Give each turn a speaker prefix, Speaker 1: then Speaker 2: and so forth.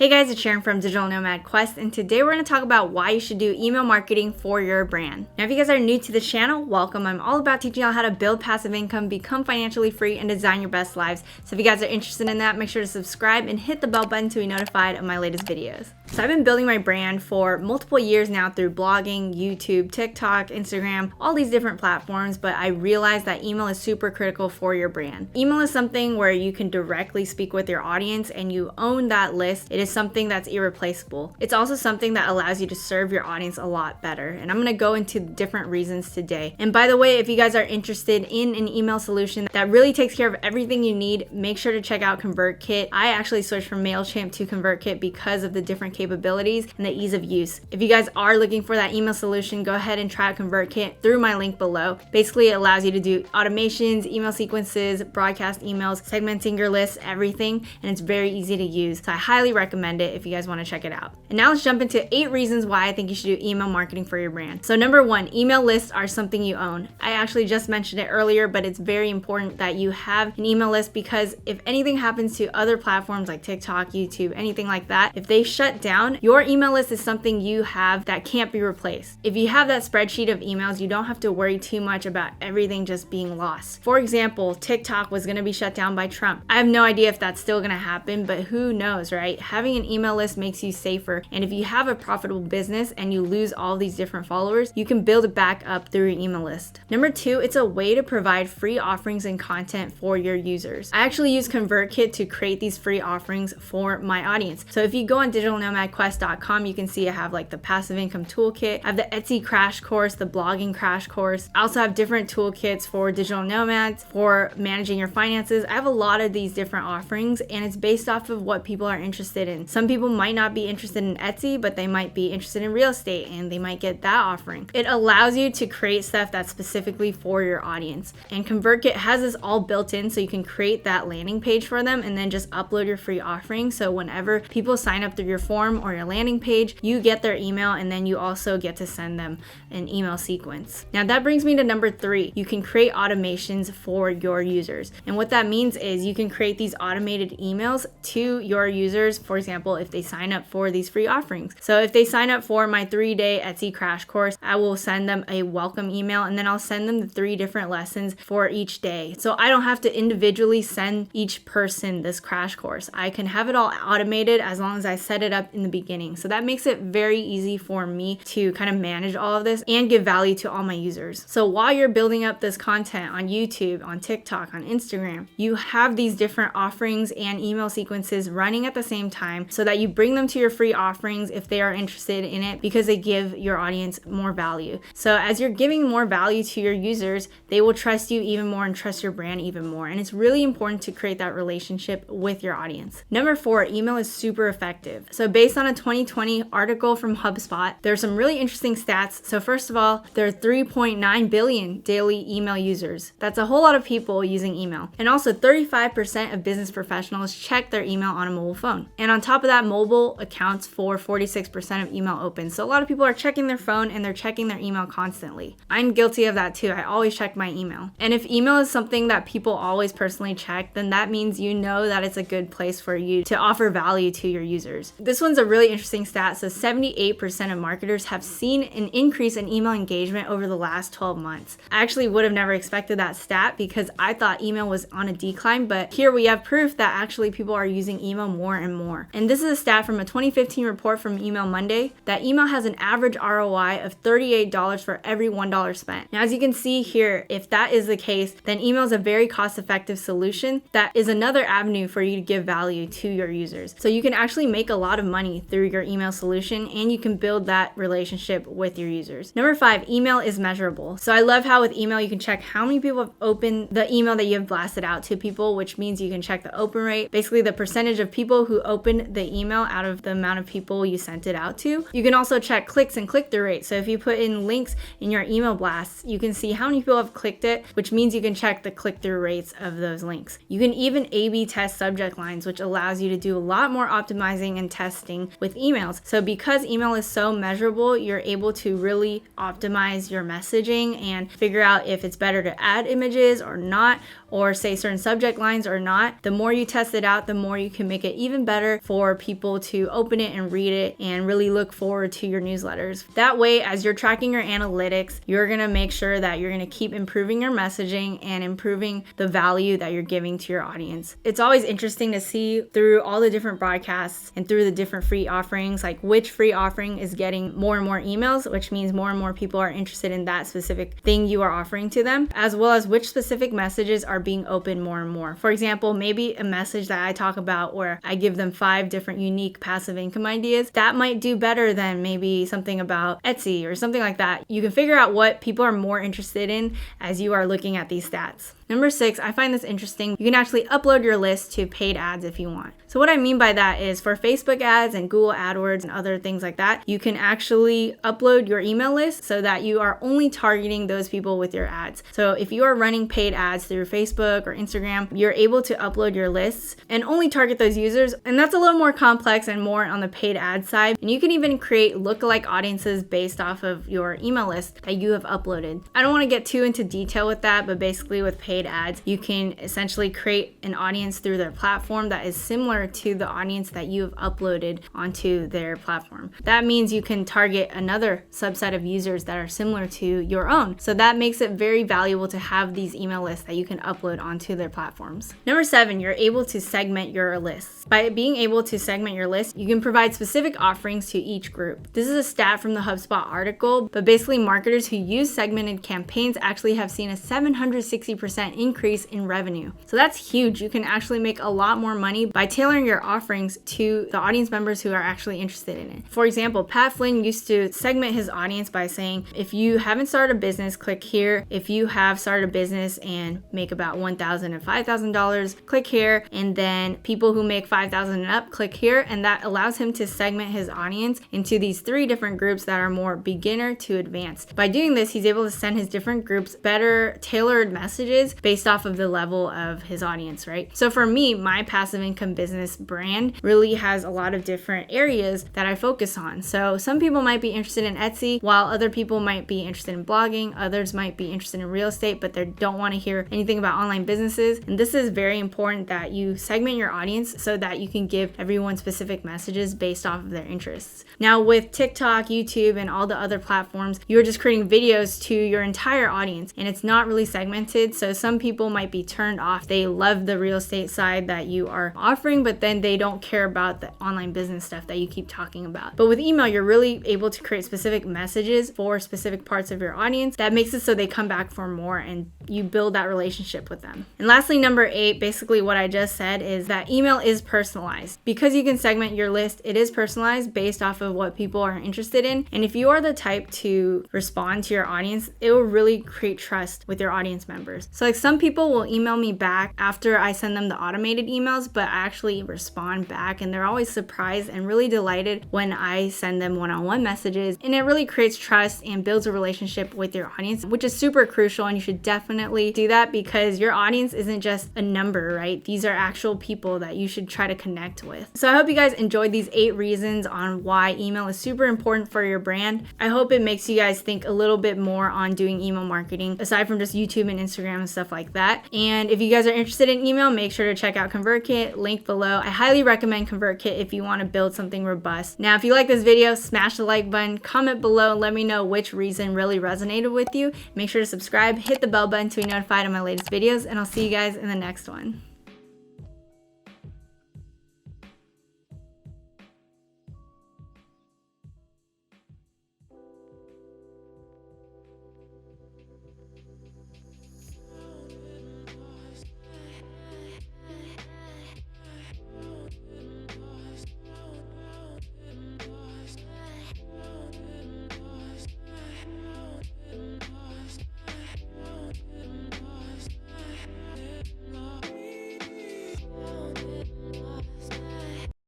Speaker 1: Hey guys, it's Sharon from Digital Nomad Quest, and today we're going to talk about why you should do email marketing for your brand. Now, if you guys are new to the channel, welcome. I'm all about teaching y'all how to build passive income, become financially free, and design your best lives. So if you guys are interested in that, make sure to subscribe and hit the bell button to be notified of my latest videos. So I've been building my brand for multiple years now through blogging, YouTube, TikTok, Instagram, all these different platforms, but I realized that email is super critical for your brand. Email is something where you can directly speak with your audience and you own that list. It is something that's irreplaceable. It's also something that allows you to serve your audience a lot better. And I'm gonna go into different reasons today. And by the way, if you guys are interested in an email solution that really takes care of everything you need, make sure to check out ConvertKit. I actually switched from MailChimp to ConvertKit because of the different capabilities and the ease of use. If you guys are looking for that email solution, go ahead and try out ConvertKit through my link below. Basically, it allows you to do automations, email sequences, broadcast emails, segmenting your list, everything, and it's very easy to use. So I highly recommend it if you guys want to check it out. And now let's jump into 8 reasons why I think you should do email marketing for your brand. So number 1, email lists are something you own. I actually just mentioned it earlier, but it's very important that you have an email list because if anything happens to other platforms like TikTok, YouTube, anything like that, if they shut down, your email list is something you have that can't be replaced. If you have that spreadsheet of emails, you don't have to worry too much about everything just being lost. For example, TikTok was going to be shut down by Trump. I have no idea if that's still going to happen, but who knows, right? Having an email list makes you safer. And if you have a profitable business and you lose all these different followers, you can build it back up through your email list. Number 2, it's a way to provide free offerings and content for your users. I actually use ConvertKit to create these free offerings for my audience. So if you go on digitalnomadquest.com, you can see I have like the passive income toolkit, I have the Etsy crash course, the blogging crash course. I also have different toolkits for digital nomads, for managing your finances. I have a lot of these different offerings and it's based off of what people are interested in. Some people might not be interested in Etsy, but they might be interested in real estate and they might get that offering. It allows you to create stuff that's specifically for your audience. And ConvertKit has this all built in so you can create that landing page for them and then just upload your free offering. So whenever people sign up through your form or your landing page, you get their email and then you also get to send them an email sequence. Now that brings me to number 3. You can create automations for your users. And what that means is you can create these automated emails to your users. For example, if they sign up for these free offerings. So if they sign up for my 3-day Etsy crash course, I will send them a welcome email and then I'll send them the 3 different lessons for each day. So I don't have to individually send each person this crash course. I can have it all automated as long as I set it up in the beginning. So that makes it very easy for me to kind of manage all of this and give value to all my users. So while you're building up this content on YouTube, on TikTok, on Instagram, you have these different offerings and email sequences running at the same time so that you bring them to your free offerings if they are interested in it because they give your audience more value. So as you're giving more value to your users, they will trust you even more and trust your brand even more. And it's really important to create that relationship with your audience. Number 4, email is super effective. So based on a 2020 article from HubSpot, there are some really interesting stats. So first of all, there are 3.9 billion daily email users. That's a whole lot of people using email. And also 35% of business professionals check their email on a mobile phone. And on top of that, mobile accounts for 46% of email opens. So a lot of people are checking their phone and they're checking their email constantly. I'm guilty of that too. I always check my email. And if email is something that people always personally check, then that means you know that it's a good place for you to offer value to your users. This one's a really interesting stat. So 78% of marketers have seen an increase in email engagement over the last 12 months. I actually would have never expected that stat because I thought email was on a decline, but here we have proof that actually people are using email more and more. And this is a stat from a 2015 report from Email Monday that email has an average ROI of $38 for every $1 spent. Now, as you can see here, if that is the case, then email is a very cost-effective solution that is another avenue for you to give value to your users. So you can actually make a lot of money through your email solution and you can build that relationship with your users. Number 5, email is measurable. So I love how with email you can check how many people have opened the email that you have blasted out to people, which means you can check the open rate, basically the percentage of people who opened the email out of the amount of people you sent it out to. You can also check clicks and click-through rate. So if you put in links in your email blasts, you can see how many people have clicked it, which means you can check the click-through rates of those links. You can even A/B test subject lines, which allows you to do a lot more optimizing and testing with emails. So because email is so measurable, you're able to really optimize your messaging and figure out if it's better to add images or not, or say certain subject lines or not, the more you test it out, the more you can make it even better for people to open it and read it and really look forward to your newsletters. That way, as you're tracking your analytics, you're gonna make sure that you're gonna keep improving your messaging and improving the value that you're giving to your audience. It's always interesting to see through all the different broadcasts and through the different free offerings, like which free offering is getting more and more emails, which means more and more people are interested in that specific thing you are offering to them, as well as which specific messages are being opened more and more. For example, maybe a message that I talk about where I give them 5 different unique passive income ideas, that might do better than maybe something about Etsy or something like that. You can figure out what people are more interested in as you are looking at these stats. Number 6, I find this interesting. You can actually upload your list to paid ads if you want. So what I mean by that is for Facebook ads and Google AdWords and other things like that, you can actually upload your email list so that you are only targeting those people with your ads. So if you are running paid ads through Facebook or Instagram, you're able to upload your lists and only target those users. And that's a little more complex and more on the paid ad side. And you can even create lookalike audiences based off of your email list that you have uploaded. I don't want to get too into detail with that, but basically with paid ads, you can essentially create an audience through their platform that is similar to the audience that you have uploaded onto their platform. That means you can target another subset of users that are similar to your own. So that makes it very valuable to have these email lists that you can upload onto their platforms. Number 7, you're able to segment your lists. By being able to segment your list, you can provide specific offerings to each group. This is a stat from the HubSpot article, but basically marketers who use segmented campaigns actually have seen a 760% increase in revenue. So that's huge. You can actually make a lot more money by tailoring your offerings to the audience members who are actually interested in it. For example, Pat Flynn used to segment his audience by saying, if you haven't started a business, click here. If you have started a business and make about $1,000 and $5,000, click here. And then people who make $5,000 and up, click here. And that allows him to segment his audience into these 3 different groups that are more beginner to advanced. By doing this, he's able to send his different groups better tailored messages based off of the level of his audience, right? So for me, my passive income business brand really has a lot of different areas that I focus on. So some people might be interested in Etsy, while other people might be interested in blogging, others might be interested in real estate, but they don't want to hear anything about online businesses. And this is very important that you segment your audience so that you can give everyone specific messages based off of their interests. Now with TikTok, YouTube, and all the other platforms, you're just creating videos to your entire audience and it's not really segmented. So some people might be turned off. They love the real estate side that you are offering, but then they don't care about the online business stuff that you keep talking about. But with email, you're really able to create specific messages for specific parts of your audience that makes it so they come back for more and you build that relationship with them. And lastly, number 8, basically what I just said is that email is personalized. Because you can segment your list, it is personalized based off of what people are interested in. And if you are the type to respond to your audience, it will really create trust with your audience members. So like some people will email me back after I send them the automated emails, but I actually respond back and they're always surprised and really delighted when I send them one-on-one messages. And it really creates trust and builds a relationship with your audience, which is super crucial. And you should definitely do that because your audience isn't just a number, right? These are actual people that you should try to connect with. So I hope you guys enjoyed these 8 reasons on why email is super important for your brand. I hope it makes you guys think a little bit more on doing email marketing aside from just YouTube and Instagram and stuff like that. And if you guys are interested in email, make sure to check out ConvertKit, link below. I highly recommend ConvertKit if you want to build something robust. Now, if you like this video, smash the like button, comment below, and let me know which reason really resonated with you. Make sure to subscribe, hit the bell button to be notified of my latest videos, and I'll see you guys in the next one.